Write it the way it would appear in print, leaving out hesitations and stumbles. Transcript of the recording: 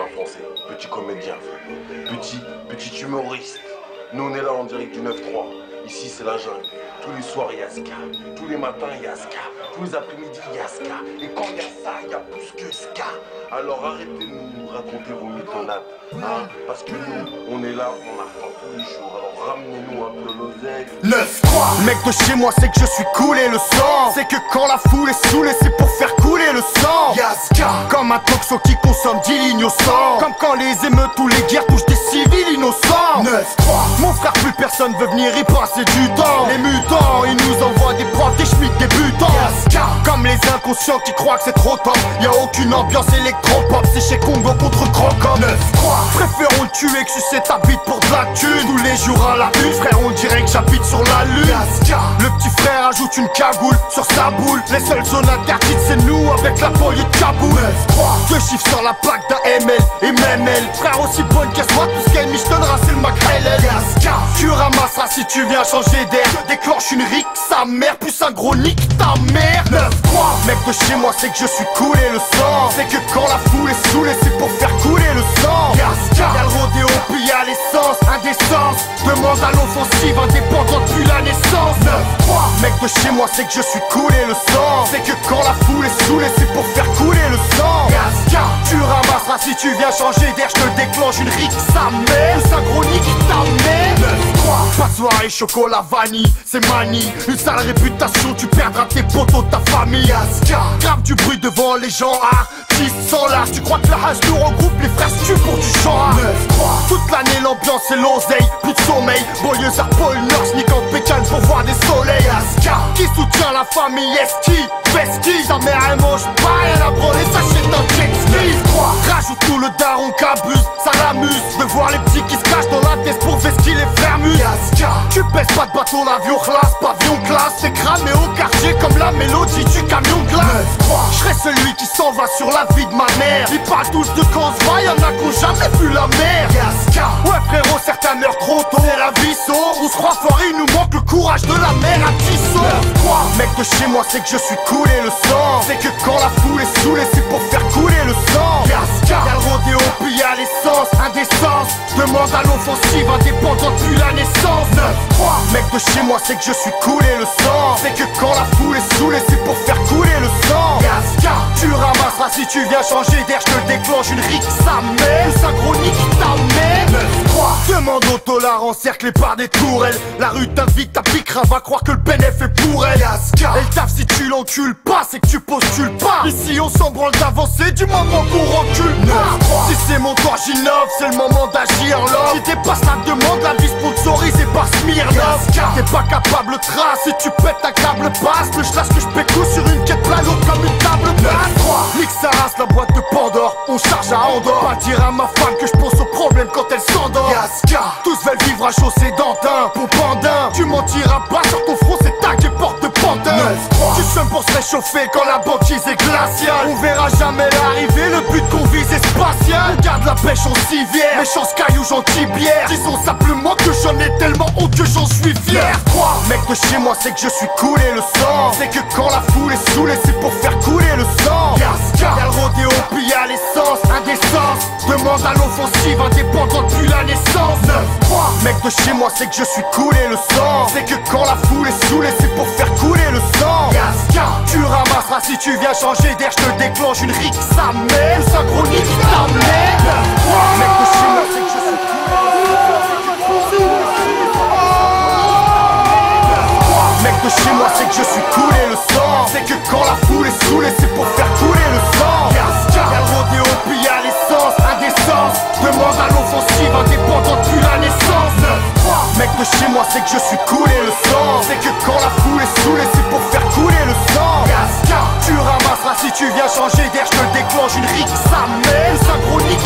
rap français, petit comédien, petit humoriste. Nous on est là en direct du 9-3. Ici c'est la jungle. Tous les soirs il y a ska. Tous les matins il y a ska. Tous les après-midi il y a ska. Et quand il y a ça, il y a plus que ska. Alors arrêtez de nous raconter vos mythonades. Hein, parce que nous, on est là, on a faim tous les jours. Alors ramenez-nous un peu l'oseille. 9-3. Mec de chez moi, c'est que je suis coulé le sang. C'est que quand la foule est saoulée, c'est pour faire couler le sang. Yaska. Comme un toxo qui consomme 10 lignes au sang. Comme quand les émeutes ou les guerres touchent des civils innocents. 9-3. Mon frère, plus personne veut venir y passer du temps. Les mutants, ils nous envoient des profs, des schmitts, des butants. Yaska. Comme les inconscients qui croient que c'est trop tard. Y'a aucune ambiance électropop, c'est chez Congo contre Crocom. 9-3. Préférons le tuer que sucer ta bite pour de la thune. Tous les jours à la une, frère, on dirait que j'habite sur la lune. Yaska. Le petit frère ajoute une cagoule sur sa boule. Les seules zones interdites, c'est nous avec la police de Kaboul. 9-3. Deux chiffres sur la plaque d'un ML et même elle. Frère, aussi bonne qu'elle soit, tout ce qu'elle je donnera, c'est le McHellen. Yaska. Tu ramasseras si tu viens changer d'air. Déclenche une rique, sa mère, plus un gros nick, ta mère. 9-3. Mec de chez moi, c'est que je suis coulé le sang. C'est que quand la foule est saoulée, c'est pour faire couler le sang. Yaska. Y'a le rodéo, puis y'a l'essence, indécence. Demande à l'offensive, indépendant depuis la naissance. 9-3. Mec de chez moi, c'est que je suis coulé le sang. C'est que quand la foule est saoulée, c'est pour faire couler le sang. Yaska. Tu ramasseras si tu viens changer d'air, je te déclenche une rique, sa mère. Plus un gros nick, ta mère. 9-3. Pas de soirée, chocolat, vanille, c'est manie. Une sale réputation, tu perdras tes potos, ta famille. Yaska. Grave du bruit devant les gens, artistes sans l'art. Tu crois que la hache nous regroupe, les frères se tuent pour du genre. 9-3. Toute l'année l'ambiance c'est l'oseille, plus de sommeil. Banlieusard, Paul Nord, nique en pécane pour voir des soleils. Yaska. Qui soutient la famille Esti, Vesti. Sa mère elle mange pas, elle a brûlé sa chaîne d'un jet ski. 9-3. Rajoute tout le daron qu'abuse, ça l'amuse de voir les petits qui se cachent dans la pièce pour vestir les frères mus. Yaska. Tu pèses pas de bateau, l'avion classe, pavillon classe. C'est cramé au quartier comme la mélodie du camion de glace. 9-3. Je serai celui qui s'en va sur la vie de ma mère. Ils parlent tous de quand se va, y'en a qui ont jamais vu la mer. Yaska. Ouais frérot, certains meurent trop tôt. C'est la vie sauve, on se croit fort, il nous manque le courage de la mer à Tissot. 9-3. Mec de chez moi, c'est que je suis coulé le sang. C'est que quand la foule est saoulée, c'est pour faire couler le sang. Yaska. Y'a le rodéo, puis y'a l'essence, indécence. Demande à l'offensive, indépendant depuis la naissance. 9-3. Mec de chez moi, c'est que je suis coulé le sang. C'est que quand la foule est saoulée, c'est pour faire couler le sang. Yaska. Tu ramasseras si tu viens changer d'air, je te déclenche une rique, sa mère. Plus un gros nick, ta mère. 9-3. Demande au tolard encerclé par des tourelles. La rue t'invite, ta piquera, va croire que le bénéf est pour elle. Yaska. Elle taffe si tu l'encules pas, c'est que tu postules pas. Ici on s'en branle d'avancer du moment qu'on recule. 9-3. Si c'est mon tour, j'innove, c'est le moment d'agir là. Si t'épasses la demande, la vie sponsorisée par Smirnoff. T'es pas capable de trace, si tu pètes un câble passe. Le je lâche que je pécou sur une quête plano comme une table basse. Nique sa race, la boîte de Pandore, on charge à Andorre. Pas dire à ma femme que je pense aux problèmes quand elle s'endort. Yaska. Tous veulent vivre à chaud sédentin, pour pandin. Tu mentiras pas sur ton front, c'est ta qui porte de pantin. 9-3. Tu semes pour se réchauffer quand la banquise est glaciale. On verra jamais l'arrivée, le but qu'on vise est spatial. On garde la pêche en civière, méchants cailloux, gentil bière. Disons simplement que j'en ai tellement honte que j'en suis fier. 9-3. Mec de chez moi, c'est que je suis coulé le sang. C'est que quand la foule est saoulée, c'est pour faire couler le sang. Yaska. Y'a le rodéo, puis y'a l'essence, indécence. Demande à l'offensive, indépendant depuis la naissance. 9-3. Mec de chez moi, c'est que je suis coulé le sang. C'est que quand la foule est saoulée, c'est pour faire couler le sang. Yaska. Tu ramasseras si tu viens changer d'air, je te déclenche une rique, sa mère. Plus un gros nick, ta mère. 9-3. Mec de chez moi, c'est que je suis Mec de chez moi, c'est que je suis coulé le sang. C'est que quand la foule est saoulée, c'est pour faire couler le sang. Yaska. Y'a le rodéo, puis y'a l'essence, indécence. Demande à l'offensive, indépendant depuis la naissance. 9-3. Mec de chez moi, c'est que je suis coulé le sang. C'est que quand la foule est saoulée, c'est pour faire couler le sang. Yaska. Tu ramasseras si tu viens changer d'air, je te déclenche une rique, sa mère. Plus un gros nick.